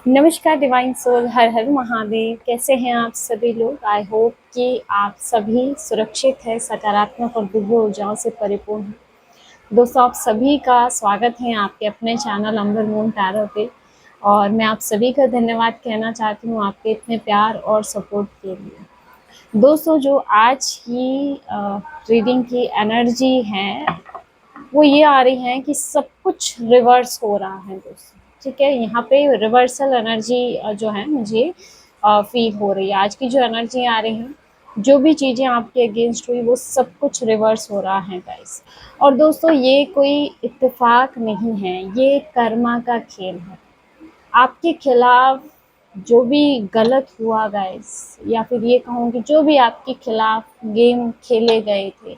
नमस्कार divine soul, हर हर महादेव। कैसे हैं आप सभी लोग? आई होप कि आप सभी सुरक्षित हैं, सकारात्मक और दिव्य ऊर्जाओं से परिपूर्ण हैं। दोस्तों, आप सभी का स्वागत है आपके अपने चैनल अम्बर मून टैरो पे। और मैं आप सभी का धन्यवाद कहना चाहती हूँ आपके इतने प्यार और सपोर्ट के लिए। दोस्तों, जो आज की रीडिंग की एनर्जी है वो ये आ रही है कि सब कुछ रिवर्स हो रहा है दोस्तों। ठीक है, यहाँ पे रिवर्सल एनर्जी जो है मुझे फील हो रही है। आज की जो एनर्जी आ रही है, जो भी चीज़ें आपके अगेंस्ट हुई वो सब कुछ रिवर्स हो रहा है गाइस। और दोस्तों, ये कोई इत्तेफाक नहीं है, ये कर्मा का खेल है। आपके खिलाफ जो भी गलत हुआ गाइस, या फिर ये कहूँ कि जो भी आपके खिलाफ गेम खेले गए थे,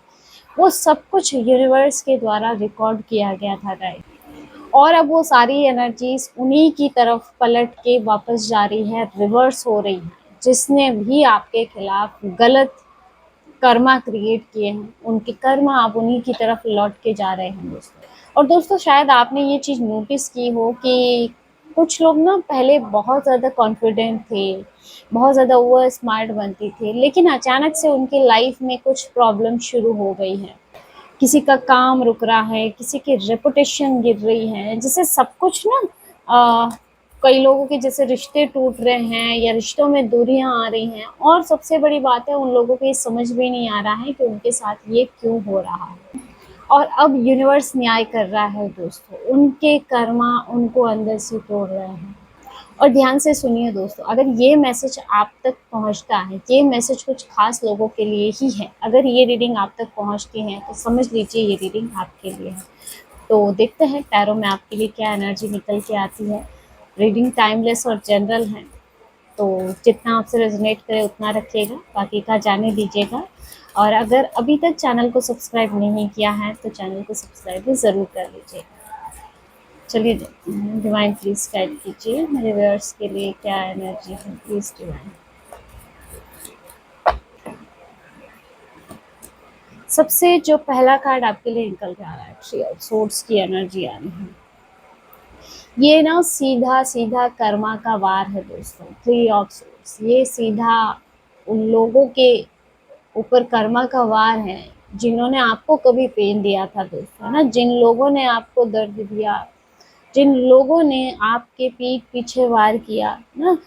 वो सब कुछ यूनिवर्स के द्वारा रिकॉर्ड किया गया था गाइस। और अब वो सारी एनर्जीज उन्हीं की तरफ पलट के वापस जा रही है, रिवर्स हो रही है। जिसने भी आपके खिलाफ गलत कर्मा क्रिएट किए हैं, उनके कर्मा अब उन्हीं की तरफ लौट के जा रहे हैं दोस्तों। और दोस्तों, शायद आपने ये चीज़ नोटिस की हो कि कुछ लोग ना पहले बहुत ज़्यादा कॉन्फिडेंट थे, बहुत ज़्यादा ओवर स्मार्ट बनती थे, लेकिन अचानक से उनके लाइफ में कुछ प्रॉब्लम शुरू हो गई है। किसी का काम रुक रहा है, किसी की रेपुटेशन गिर रही है, जिससे सब कुछ ना कई लोगों के जैसे रिश्ते टूट रहे हैं या रिश्तों में दूरियां आ रही हैं। और सबसे बड़ी बात है, उन लोगों को ये समझ भी नहीं आ रहा है कि उनके साथ ये क्यों हो रहा है। और अब यूनिवर्स न्याय कर रहा है दोस्तों, उनके कर्मा उनको अंदर से तोड़ रहे हैं। और ध्यान से सुनिए दोस्तों, अगर ये मैसेज आप तक पहुंचता है, ये मैसेज कुछ खास लोगों के लिए ही है। अगर ये रीडिंग आप तक पहुंचती है तो समझ लीजिए ये रीडिंग आपके लिए है। तो देखते हैं टैरो में आपके लिए क्या एनर्जी निकल के आती है। रीडिंग टाइमलेस और जनरल है, तो जितना आपसे रेजोनेट करे उतना रखिएगा, बाकी का जाने दीजिएगा। और अगर अभी तक चैनल को सब्सक्राइब नहीं किया है तो चैनल को सब्सक्राइब भी ज़रूर कर लीजिएगा। चलिए डिवाइन प्लीज गाइड कीजिए मेरे व्यूअर्स के लिए क्या एनर्जी है, प्लीज डिवाइन। सबसे जो पहला कार्ड आपके लिए निकल के आ रहा है, थ्री ऑफ सोर्ड्स की एनर्जी आ रही है। ये ना सीधा सीधा कर्मा का वार है दोस्तों। थ्री ऑफ सोर्ड्स ये सीधा उन लोगों के ऊपर कर्मा का वार है जिन्होंने आपको कभी पेन दिया था दोस्तों, है ना। जिन लोगों ने आपको दर्द दिया, जिन लोगों ने आपके पीठ पीछे वार किया ना,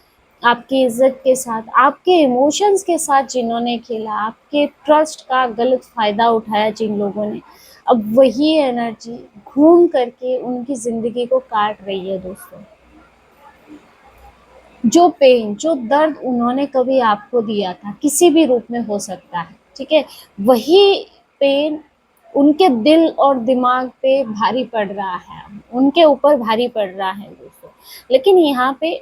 आपकी इज्जत के साथ, आपके इमोशंस के साथ जिन्होंने खेला, आपके ट्रस्ट का गलत फायदा उठाया जिन लोगों ने, अब वही एनर्जी घूम करके उनकी जिंदगी को काट रही है दोस्तों। जो पेन, जो दर्द उन्होंने कभी आपको दिया था, किसी भी रूप में हो सकता है, ठीक है, वही पेन उनके दिल और दिमाग पे भारी पड़ रहा है, उनके ऊपर भारी पड़ रहा है दोस्तों। लेकिन यहाँ पे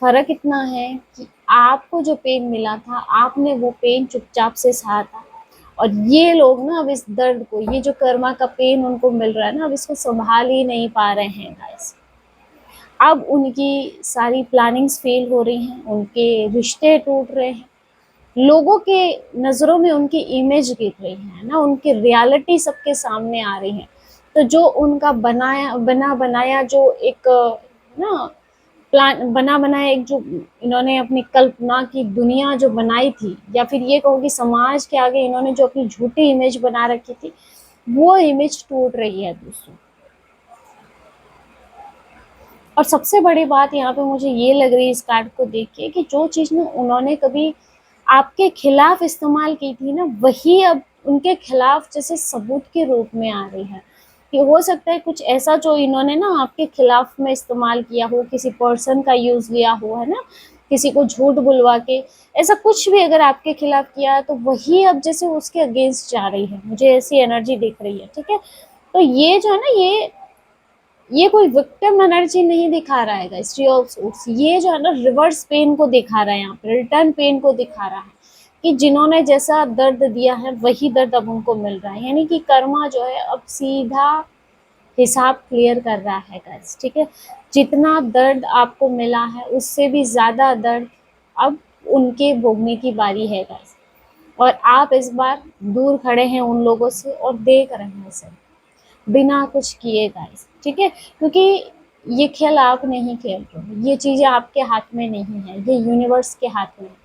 फर्क इतना है कि आपको जो पेन मिला था, आपने वो पेन चुपचाप से सहा था। और ये लोग ना अब इस दर्द को, ये जो कर्मा का पेन उनको मिल रहा है ना, अब इसको संभाल ही नहीं पा रहे हैं गाइस। अब उनकी सारी प्लानिंग्स फेल हो रही हैं, उनके रिश्ते टूट रहे हैं, लोगों के नज़रों में उनकी इमेज गिर रही है ना, उनकी रियलिटी सबके सामने आ रही है। तो जो उनका बना बनाया जो एक ना प्लान, बना बनाया एक जो इन्होंने अपनी कल्पना की दुनिया जो बनाई थी, या फिर ये कहो कि समाज के आगे इन्होंने जो अपनी झूठी इमेज बना रखी थी, वो इमेज टूट रही है दोस्तों। और सबसे बड़ी बात यहाँ पे मुझे ये लग रही है इस कार्ड को देख के, कि जो चीज़ ना उन्होंने कभी आपके खिलाफ इस्तेमाल की थी ना, वही अब उनके खिलाफ जैसे सबूत के रूप में आ रही है। कि हो सकता है कुछ ऐसा जो इन्होंने ना आपके खिलाफ में इस्तेमाल किया हो, किसी पर्सन का यूज़ लिया हो, है ना, किसी को झूठ बुलवा के, ऐसा कुछ भी अगर आपके खिलाफ किया है तो वही अब जैसे उसके अगेंस्ट जा रही है, मुझे ऐसी एनर्जी दिख रही है, ठीक है। तो ये जो है ना, ये कोई विक्टिम एनर्जी नहीं दिखा रहा है गाइस, थ्री ऑफ सोर्ड्स ये जो है ना रिवर्स पेन को दिखा रहा है, यहाँ पे रिटर्न पेन को दिखा रहा है, कि जिन्होंने जैसा दर्द दिया है वही दर्द अब उनको मिल रहा है। यानी कि कर्मा जो है अब सीधा हिसाब क्लियर कर रहा है गाइस, ठीक है। जितना दर्द आपको मिला है उससे भी ज़्यादा दर्द अब उनके भोगने की बारी है गाइस। और आप इस बार दूर खड़े हैं उन लोगों से और देख रहे हैं सब, बिना कुछ किए गाइस, ठीक है। क्योंकि ये खेल आप नहीं खेल रहे हो, ये चीज़ें आपके हाथ में नहीं है, ये यूनिवर्स के हाथ में है।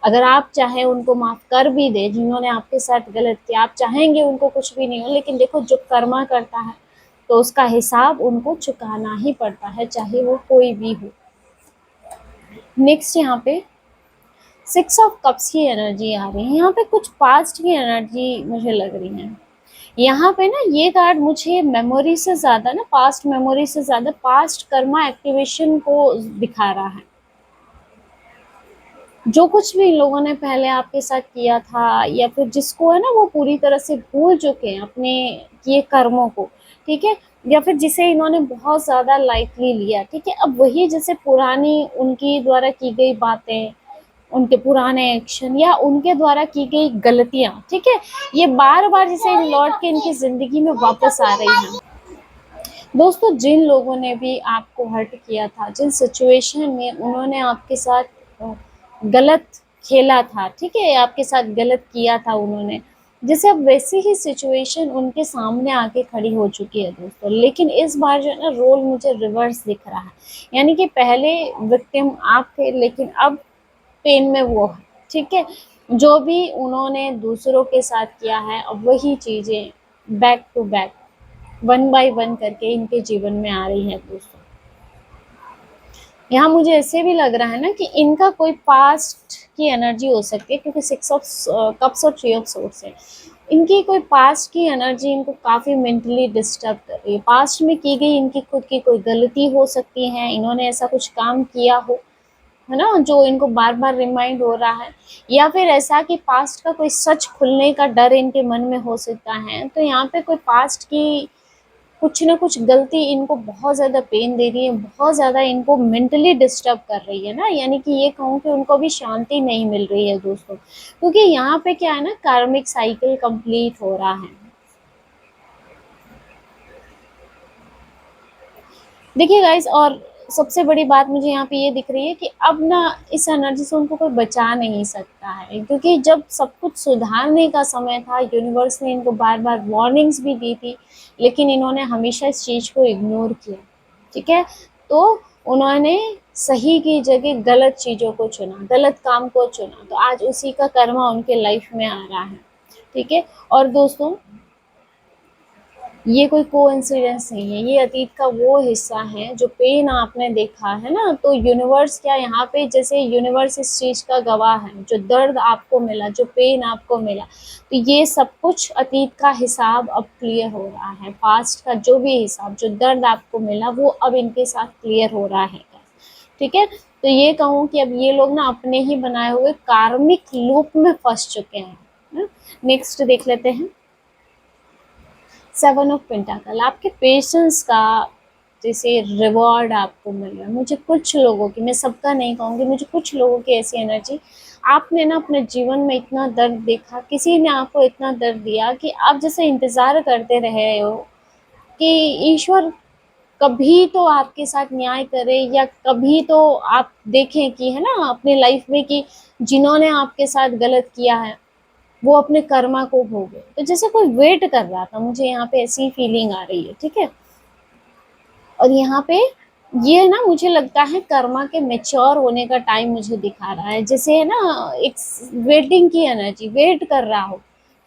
अगर आप चाहें उनको माफ़ कर भी दे जिन्होंने आपके साथ गलत किया, आप चाहेंगे उनको कुछ भी नहीं हो, लेकिन देखो जो कर्मा करता है तो उसका हिसाब उनको चुकाना ही पड़ता है, चाहे वो कोई भी हो। नेक्स्ट यहाँ पे 6 ऑफ कप्स की एनर्जी आ रही है। यहाँ पे कुछ पास्ट की एनर्जी मुझे लग रही है। यहाँ पे ना ये कार्ड मुझे मेमोरी से ज़्यादा ना, पास्ट मेमोरी से ज़्यादा पास्ट कर्मा एक्टिवेशन को दिखा रहा है। जो कुछ भी इन लोगों ने पहले आपके साथ किया था, या फिर जिसको है ना वो पूरी तरह से भूल चुके हैं अपने किए कर्मों को, ठीक है, या फिर जिसे इन्होंने बहुत ज़्यादा लाइटली लिया, ठीक है, अब वही जैसे पुरानी उनकी द्वारा की गई बातें, उनके पुराने एक्शन या उनके द्वारा की गई गलतियां, ठीक है, ये बार बार जैसे लौट के इनकी जिंदगी में वापस आ रही हैं। दोस्तों, जिन लोगों ने भी आपको हर्ट किया था, जिन सिचुएशन में उन्होंने आपके साथ गलत खेला था, ठीक है, आपके साथ गलत किया था उन्होंने, जैसे अब वैसी ही सिचुएशन उनके सामने आके खड़ी हो चुकी है दोस्तों। लेकिन इस बार जो है ना रोल मुझे रिवर्स दिख रहा है, यानी कि पहले विक्टिम आप थे, लेकिन अब पेन में वो है, ठीक है, जो भी उन्होंने दूसरों के साथ किया है अब वही चीज़ें back to back one by one करके इनके जीवन में आ रही है दोस्तों। यहाँ मुझे ऐसे भी लग रहा है ना कि इनका कोई पास्ट की एनर्जी हो सकती है, क्योंकि 6 ऑफ कप्स और 3 ऑफ सोर्ड्स है। इनकी कोई पास्ट की एनर्जी इनको काफ़ी मेंटली डिस्टर्ब कर रही है। पास्ट में की गई इनकी खुद की कोई गलती हो सकती है, इन्होंने ऐसा कुछ काम किया हो, है ना, जो इनको बार बार रिमाइंड हो रहा है, या फिर ऐसा कि पास्ट का कोई सच खुलने का डर इनके मन में हो सकता है। तो यहाँ पे कोई पास्ट की कुछ ना कुछ गलती इनको बहुत ज़्यादा पेन दे रही है, बहुत ज़्यादा इनको मेंटली डिस्टर्ब कर रही है ना, यानी कि ये कहूँ कि उनको भी शांति नहीं मिल रही है दोस्तों, क्योंकि यहाँ पे क्या है ना, कार्मिक साइकिल कंप्लीट हो रहा है। देखिए गाइस, और सबसे बड़ी बात मुझे यहाँ पे ये दिख रही है कि अब ना इस एनर्जी से उनको कोई बचा नहीं सकता है, क्योंकि जब सब कुछ सुधारने का समय था, यूनिवर्स ने इनको बार बार वार्निंग्स भी दी थी, लेकिन इन्होंने हमेशा इस चीज़ को इग्नोर किया, ठीक है, तो उन्होंने सही की जगह गलत चीज़ों को चुना, गलत काम को चुना, तो आज उसी का कर्मा उनके लाइफ में आ रहा है, ठीक है। और दोस्तों, ये कोई कोइंसिडेंस नहीं है, ये अतीत का वो हिस्सा है जो पेन आपने देखा है ना, तो यूनिवर्स क्या यहाँ पे, जैसे यूनिवर्स इस चीज़ का गवाह है, जो दर्द आपको मिला, जो पेन आपको मिला, तो ये सब कुछ अतीत का हिसाब अब क्लियर हो रहा है। पास्ट का जो भी हिसाब, जो दर्द आपको मिला, वो अब इनके साथ क्लियर हो रहा है, ठीक है। तो ये कहूँ कि अब ये लोग ना अपने ही बनाए हुए कार्मिक लूप में फंस चुके हैं। नेक्स्ट देख लेते हैं 7 ऑफ पेंटाकल, आपके पेशेंस का जैसे रिवॉर्ड आपको मिल रहा है। मुझे कुछ लोगों की, मैं सबका नहीं कहूँगी, मुझे कुछ लोगों की ऐसी एनर्जी, आपने ना अपने जीवन में इतना दर्द देखा, किसी ने आपको इतना दर्द दिया कि आप जैसे इंतज़ार करते रहे हो कि ईश्वर कभी तो आपके साथ न्याय करे, या कभी तो आप देखें कि, है ना, अपनी लाइफ में कि जिन्होंने आपके साथ गलत किया है वो अपने कर्मा को भोगे। तो जैसे कोई वेट कर रहा था, मुझे यहाँ पे ऐसी फीलिंग आ रही है, ठीक है। और यहाँ पे ये ना मुझे लगता है कर्मा के मेच्योर होने का टाइम मुझे दिखा रहा है, जैसे है ना एक वेटिंग की एनर्जी, वेट कर रहा हो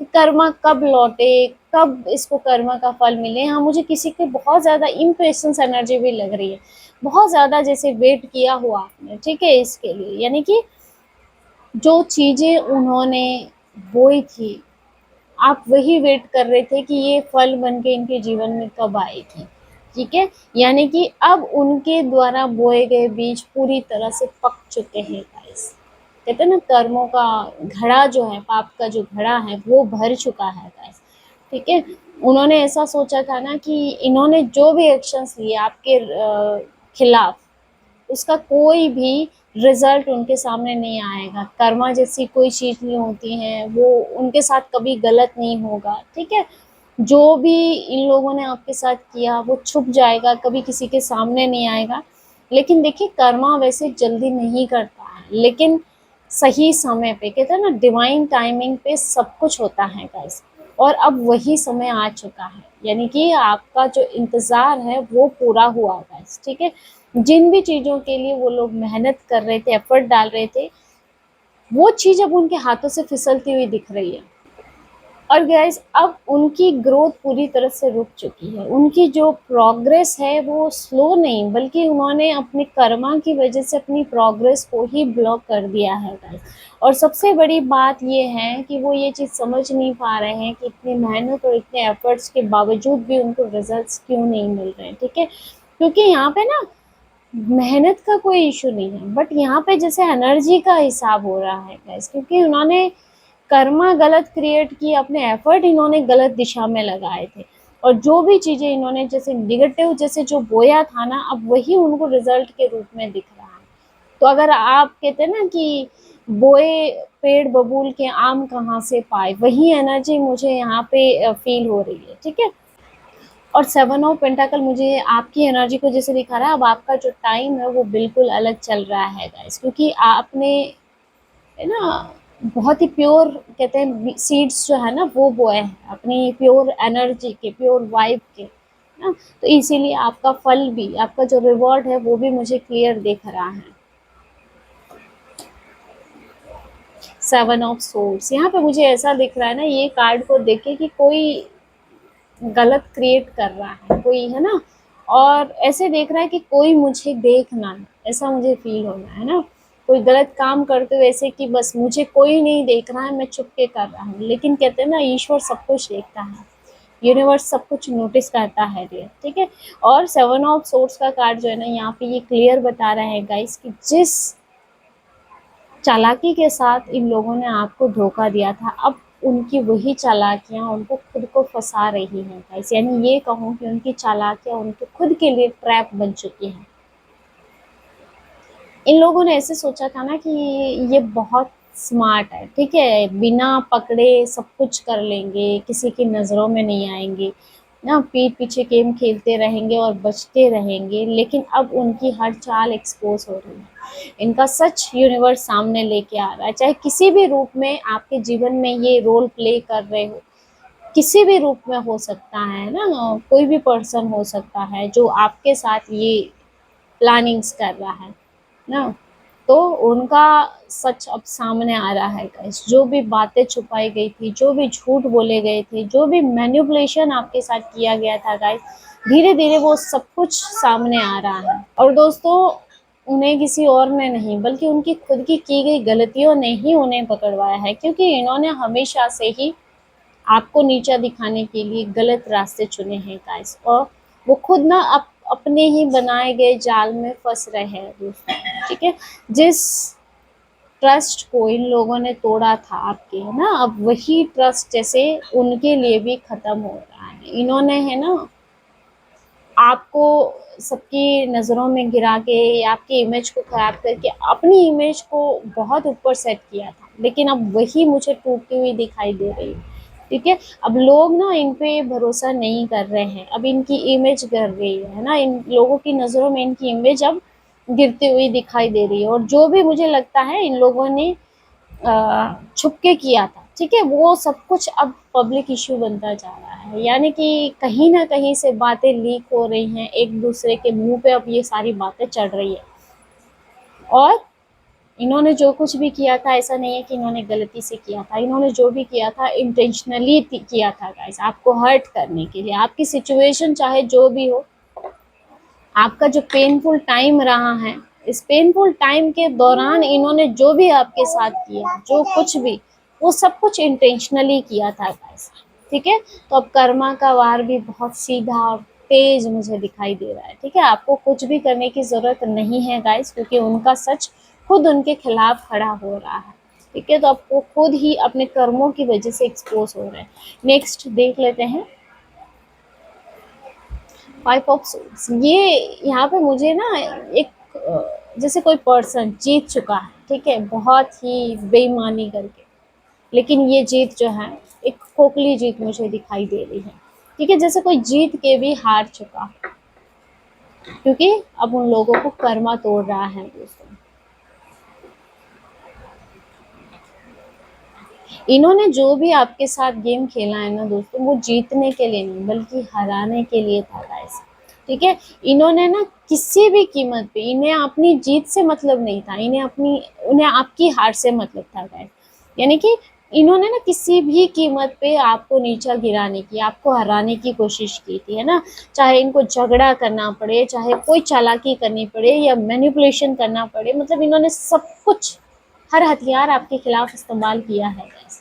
कि कर्मा कब लौटे, कब इसको कर्मा का फल मिले। यहाँ मुझे किसी की बहुत ज़्यादा इम्पेशंस एनर्जी भी लग रही है, बहुत ज़्यादा जैसे वेट किया हुआ आपने, ठीक है, इसके लिए, यानी कि जो चीज़ें उन्होंने बोई थी, आप वही वेट कर रहे थे कि ये फल बन के इनके जीवन में कब आएगी, ठीक है। यानी कि अब उनके द्वारा बोए गए बीज पूरी तरह से पक चुके हैं गाइस। कहते हैं ना, कर्मों का घड़ा जो है, पाप का जो घड़ा है वो भर चुका है गाइस, ठीक है। उन्होंने ऐसा सोचा था ना कि इन्होंने जो भी एक्शंस लिए आपके खिलाफ, उसका कोई भी रिजल्ट उनके सामने नहीं आएगा। कर्मा जैसी कोई चीज़ नहीं होती है, वो उनके साथ कभी गलत नहीं होगा, ठीक है। जो भी इन लोगों ने आपके साथ किया वो छुप जाएगा, कभी किसी के सामने नहीं आएगा। लेकिन देखिए, कर्मा वैसे जल्दी नहीं करता है, लेकिन सही समय पे, कहते हैं ना, डिवाइन टाइमिंग पे सब कुछ होता है गाइस। और अब वही समय आ चुका है, यानी कि आपका जो इंतज़ार है वो पूरा हुआ गाइस, ठीक है। जिन भी चीज़ों के लिए वो लोग मेहनत कर रहे थे, एफर्ट डाल रहे थे, वो चीज़ अब उनके हाथों से फिसलती हुई दिख रही है। और गाइस अब उनकी ग्रोथ पूरी तरह से रुक चुकी है। उनकी जो प्रोग्रेस है वो स्लो नहीं, बल्कि उन्होंने अपने कर्मा की वजह से अपनी प्रोग्रेस को ही ब्लॉक कर दिया है गाइस। और सबसे बड़ी बात ये है कि वो ये चीज़ समझ नहीं पा रहे हैं कि इतनी मेहनत और इतने एफर्ट्स के बावजूद भी उनको रिजल्ट्स क्यों नहीं मिल रहे हैं, ठीक है। क्योंकि यहाँ पे ना मेहनत का कोई इशू नहीं है, बट यहाँ पे जैसे एनर्जी का हिसाब हो रहा है गाइस, क्योंकि उन्होंने कर्मा गलत क्रिएट किए, अपने एफर्ट इन्होंने गलत दिशा में लगाए थे, और जो भी चीज़ें इन्होंने जैसे निगेटिव जैसे जो बोया था ना, अब वही उनको रिजल्ट के रूप में दिख रहा है। तो अगर आप कहते हैं ना कि बोए पेड़ बबूल के आम कहाँ से पाए, वही एनर्जी मुझे यहाँ पे फील हो रही है, ठीक है। और सेवन ऑफ पेंटाकल मुझे आपकी एनर्जी को जैसे दिखा रहा है, अब आपका जो टाइम है वो बिल्कुल अलग चल रहा है गाइस, क्योंकि आपने है ना बहुत ही प्योर कहते हैं सीड्स जो है ना वो बोए हैं अपनी प्योर एनर्जी के, प्योर वाइब के ना। तो इसीलिए आपका फल भी, आपका जो रिवॉर्ड है वो भी मुझे क्लियर दिख रहा है। सेवन ऑफ सोर्स यहाँ पे मुझे ऐसा दिख रहा है ना, ये कार्ड को देखे कि कोई गलत क्रिएट कर रहा है कोई, है ना। और ऐसे देख रहा है कि कोई मुझे देख ना ले, ऐसा मुझे फील हो रहा है ना। कोई गलत काम करते हुए ऐसे कि बस मुझे कोई नहीं देख रहा है, मैं चुप के कर रहा हूँ। लेकिन कहते हैं ना ईश्वर सब कुछ देखता है, यूनिवर्स सब कुछ नोटिस करता है डियर, ठीक है। और सेवन ऑफ सोर्स का कार्ड जो है ना यहाँ पे ये क्लियर बता रहा है गाइस कि जिस चालाकी के साथ इन लोगों ने आपको धोखा दिया था, अब उनकी वही चालाकियां उनको खुद को फंसा रही हैं गाइस। यानी ये कहूँ कि उनकी चालाकियां उनके खुद के लिए ट्रैप बन चुकी हैं। इन लोगों ने ऐसे सोचा था ना कि ये बहुत स्मार्ट है, ठीक है, बिना पकड़े सब कुछ कर लेंगे, किसी की नज़रों में नहीं आएंगे ना, पीठ पीछे गेम खेलते रहेंगे और बचते रहेंगे। लेकिन अब उनकी हर चाल एक्सपोज हो रही है, इनका सच यूनिवर्स सामने लेके आ रहा है। चाहे किसी भी रूप में आपके जीवन में ये रोल प्ले कर रहे हो, किसी भी रूप में हो सकता है ना, कोई भी पर्सन हो सकता है जो आपके साथ ये प्लानिंग्स कर रहा है ना। तो उनका सच अब सामने आ रहा है गाइस। जो भी बातें छुपाई गई थी, जो भी झूठ बोले गए थे, जो भी मैनिपुलेशन आपके साथ किया गया था गाइस, धीरे धीरे वो सब कुछ सामने आ रहा है। और दोस्तों उन्हें किसी और ने नहीं, बल्कि उनकी खुद की गई गलतियों ने ही उन्हें पकड़वाया है, क्योंकि इन्होंने हमेशा से ही आपको नीचा दिखाने के लिए गलत रास्ते चुने हैं गाइस। और वो खुद ना अपने ही बनाए गए जाल में फंस रहे हैं दोस्तों, ठीक है। जिस ट्रस्ट को इन लोगों ने तोड़ा था आपके, है ना, अब वही ट्रस्ट जैसे उनके लिए भी खत्म हो रहा है। इन्होंने है ना आपको सबकी नज़रों में गिरा के या आपकी इमेज को खराब करके अपनी इमेज को बहुत ऊपर सेट किया था, लेकिन अब वही मुझे टूटती हुई दिखाई दे रही है, ठीक है। अब लोग ना इन पे भरोसा नहीं कर रहे हैं, अब इनकी इमेज गिर रही है ना, इन लोगों की नज़रों में इनकी इमेज अब गिरती हुई दिखाई दे रही है। और जो भी मुझे लगता है इन लोगों ने छुप के किया था, ठीक है, वो सब कुछ अब पब्लिक इश्यू बनता जा रहा है। यानी कि कहीं ना कहीं से बातें लीक हो रही हैं, एक दूसरे के मुंह पे अब ये सारी बातें चढ़ रही है। और इन्होंने जो कुछ भी किया था, ऐसा नहीं है कि इन्होंने गलती से किया था, इन्होंने जो भी किया था इंटेंशनली किया था गाइस, आपको हर्ट करने के लिए। आपकी सिचुएशन चाहे जो भी हो, आपका जो पेनफुल टाइम रहा है, इस पेनफुल टाइम के दौरान इन्होंने जो भी आपके साथ किया, जो कुछ भी, वो सब कुछ इंटेंशनली किया था गाइस, ठीक है। तो अब कर्मा का वार भी बहुत सीधा और तेज मुझे दिखाई दे रहा है, ठीक है। आपको कुछ भी करने की जरूरत नहीं है गाइस, क्योंकि उनका सच खुद उनके खिलाफ खड़ा हो रहा है, ठीक है। तो आपको खुद ही अपने कर्मों की वजह से एक्सपोज हो रहे हैं। नेक्स्ट देख लेते हैं फाइव ऑफ सोर्ड्स। ये यहाँ पे मुझे ना एक जैसे कोई पर्सन जीत चुका है, ठीक है, बहुत ही बेईमानी करके, लेकिन ये जीत जो है एक खोखली जीत मुझे दिखाई दे रही है, ठीक है, जैसे कोई जीत के भी हार चुका, क्योंकि अब उन लोगों को कर्मा तोड़ रहा है दोस्तों। इन्होंने जो भी आपके साथ गेम खेला है ना दोस्तों, वो जीतने के लिए नहीं बल्कि हराने के लिए था गाइस। ठीक है, इन्होंने ना किसी भी कीमत पे, इन्हें अपनी जीत से मतलब नहीं था, उन्हें आपकी हार से मतलब था गाइस। यानी कि इन्होंने ना किसी भी कीमत पे आपको नीचा गिराने की, आपको हराने की कोशिश की थी, है ना। चाहे इनको झगड़ा करना पड़े, चाहे कोई चालाकी करनी पड़े या मैनिपुलेशन करना पड़े, मतलब इन्होंने सब कुछ, हर हथियार आपके खिलाफ इस्तेमाल किया है गाइस।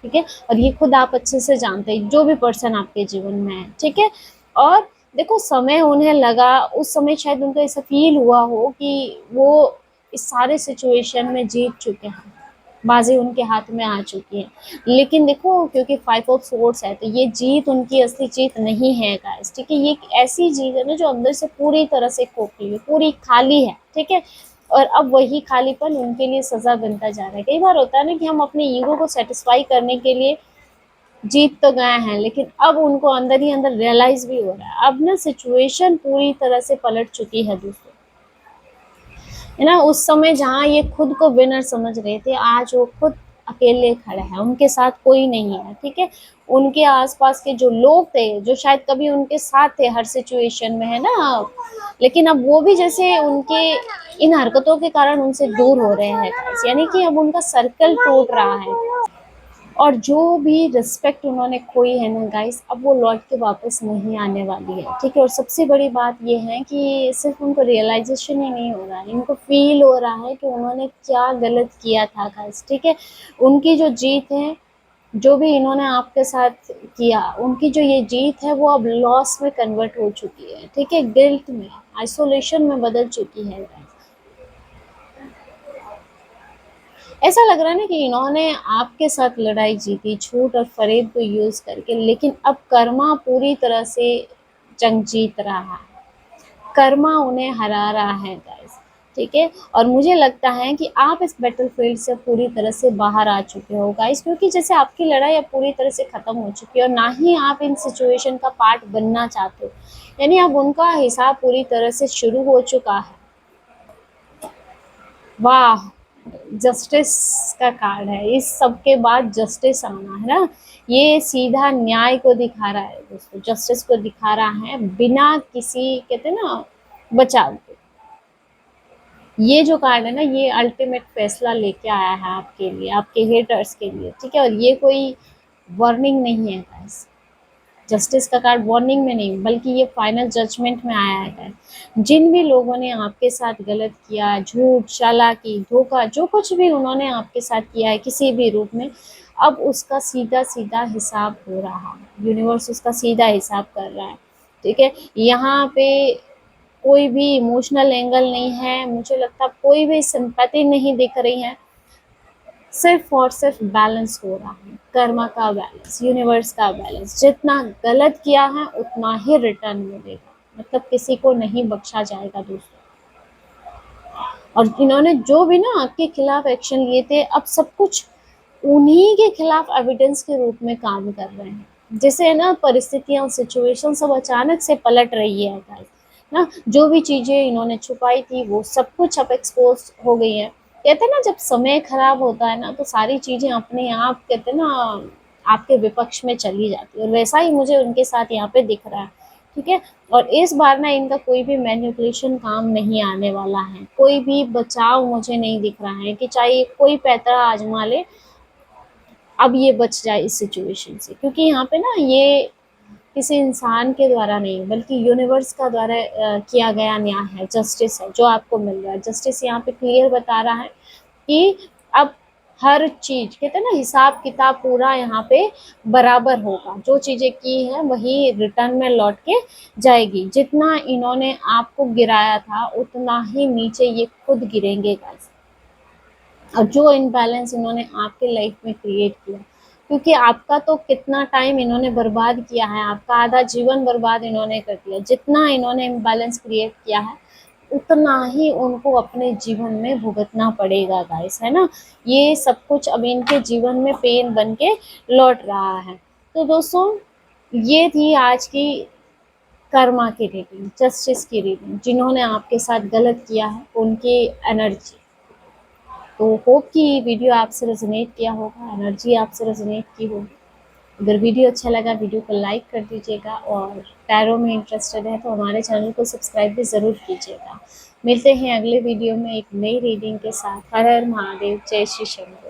ठीक है, और ये खुद आप अच्छे से जानते हैं, जो भी पर्सन आपके जीवन में है। ठीक है, और देखो समय उन्हें लगा, उस समय शायद उनको ऐसा फील हुआ हो कि वो इस सारे सिचुएशन में जीत चुके हैं, बाजी उनके हाथ में आ चुकी है। लेकिन देखो, क्योंकि 5 ऑफ सोर्ड्स है, तो ये जीत उनकी असली जीत नहीं है गाइस। ठीक है, ये एक ऐसी जीत है ना जो अंदर से पूरी तरह से खोखली है, पूरी खाली है। ठीक है, और अब वही खालीपन उनके लिए सजा बनता जा रहा है। कई बार होता है ना कि हम अपने ईगो को सेटिस्फाई करने के लिए जीत तो गए हैं, लेकिन अब उनको अंदर ही अंदर रियलाइज भी हो रहा है, अब ना सिचुएशन पूरी तरह से पलट चुकी है दोस्तों, है ना। उस समय जहाँ ये खुद को विनर समझ रहे थे, आज वो खुद अकेले खड़े हैं, उनके साथ कोई नहीं है। ठीक है, उनके आसपास के जो लोग थे, जो शायद कभी उनके साथ थे हर सिचुएशन में, है ना, लेकिन अब वो भी जैसे उनके इन हरकतों के कारण उनसे दूर हो रहे हैं guys। यानी कि अब उनका सर्कल टूट रहा है, और जो भी रिस्पेक्ट उन्होंने खोई है ना गाइस, अब वो लौट के वापस नहीं आने वाली है। ठीक है, और सबसे बड़ी बात ये है कि सिर्फ उनको रियलाइजेशन ही नहीं हो रहा है, इनको फील हो रहा है कि उन्होंने क्या गलत किया था गाइस। ठीक है, उनकी जो जीत है, जो भी इन्होंने आपके साथ किया, उनकी जो ये जीत है वो अब लॉस में कन्वर्ट हो चुकी है। ठीक है, गिल्ट में, आइसोलेशन में बदल चुकी है गाइस। ऐसा लग रहा है ना कि इन्होंने आपके साथ लड़ाई जीती झूठ और फरेब को यूज करके, लेकिन अब कर्मा पूरी तरह से जंग जीत रहा है, कर्मा उन्हें हरा रहा है गाइस। ठीक है, और मुझे लगता है कि आप इस बैटलफील्ड से पूरी तरह से बाहर आ चुके हो गाइस, क्योंकि जैसे आपकी लड़ाई अब पूरी तरह से खत्म हो चुकी है और ना ही आप इन सिचुएशन का पार्ट बनना चाहते हो। यानी अब उनका हिसाब पूरी तरह से शुरू हो चुका है। वाह, जस्टिस का कार्ड है, इस सब के बाद जस्टिस आना है ना। ये सीधा न्याय को दिखा रहा है दोस्तों, जस्टिस को दिखा रहा है, बिना किसी, कहते हैं ना, बचाव के। ये जो कार्ड है ना, ये अल्टीमेट फैसला लेके आया है आपके लिए, आपके हेटर्स के लिए। ठीक है, और ये कोई वार्निंग नहीं है गाइस, जस्टिस का कार्ड वार्निंग में नहीं, बल्कि ये फाइनल जजमेंट में आया है। जिन भी लोगों ने आपके साथ गलत किया, झूठ, चालाकी, धोखा, जो कुछ भी उन्होंने आपके साथ किया है किसी भी रूप में, अब उसका सीधा सीधा हिसाब हो रहा है, यूनिवर्स उसका सीधा हिसाब कर रहा है। ठीक है, यहाँ पे कोई भी इमोशनल एंगल नहीं है, मुझे लगता कोई भी सिंपैथी नहीं दिख रही है, सिर्फ और सिर्फ बैलेंस हो रहा है, कर्मा का बैलेंस, यूनिवर्स का बैलेंस। जितना गलत किया है उतना ही रिटर्न मिलेगा, मतलब किसी को नहीं बख्शा जाएगा दोस्तों। और इन्होंने जो भी ना आपके खिलाफ एक्शन लिए थे, अब सब कुछ उन्हीं के खिलाफ एविडेंस के रूप में काम कर रहे हैं। जैसे है ना, परिस्थितियां, सिचुएशन सब अचानक से पलट रही है गाइस ना। जो भी चीजें इन्होंने छुपाई थी वो सब कुछ अब एक्सपोज हो गई है। कहते हैं ना, जब समय खराब होता है ना, तो सारी चीजें अपने आप, कहते हैं ना, आपके विपक्ष में चली जाती है, और वैसा ही मुझे उनके साथ यहाँ पे दिख रहा है। ठीक है, और इस बार ना इनका कोई भी मैनिपुलेशन काम नहीं आने वाला है, कोई भी बचाव मुझे नहीं दिख रहा है कि चाहे कोई पैतरा आजमा ले, अब ये बच जाए इस सिचुएशन से। क्योंकि यहाँ पे ना ये किसी इंसान के द्वारा नहीं बल्कि यूनिवर्स का द्वारा किया गया न्याय है, जस्टिस है जो आपको मिल रहा है। जस्टिस यहाँ पे क्लियर बता रहा है कि अब हर चीज, कहते हैं ना, हिसाब किताब पूरा यहाँ पे बराबर होगा, जो चीजें की है वही रिटर्न में लौट के जाएगी। जितना इन्होंने आपको गिराया था उतना ही नीचे ये खुद गिरेंगे गाइस। और जो इनबैलेंस इन्होंने आपके लाइफ में क्रिएट किया, क्योंकि आपका तो कितना टाइम इन्होंने बर्बाद किया है, आपका आधा जीवन बर्बाद इन्होंने कर दिया। जितना इन्होंने इम्बैलेंस क्रिएट किया है उतना ही उनको अपने जीवन में भुगतना पड़ेगा गाइस, है ना। ये सब कुछ अब इनके जीवन में पेन बन के लौट रहा है। तो दोस्तों, ये थी आज की कर्मा की रीडिंग, जस्टिस की रीडिंग। जिन्होंने आपके साथ गलत किया है उनकी एनर्जी, तो होप कि वीडियो आपसे रेजोनेट किया होगा, एनर्जी आपसे रेजोनेट की होगी। अगर वीडियो अच्छा लगा वीडियो को लाइक कर दीजिएगा और टैरो में इंटरेस्टेड है तो हमारे चैनल को सब्सक्राइब भी ज़रूर कीजिएगा। मिलते हैं अगले वीडियो में एक नई रीडिंग के साथ। हर हर महादेव, जय श्री शंकर।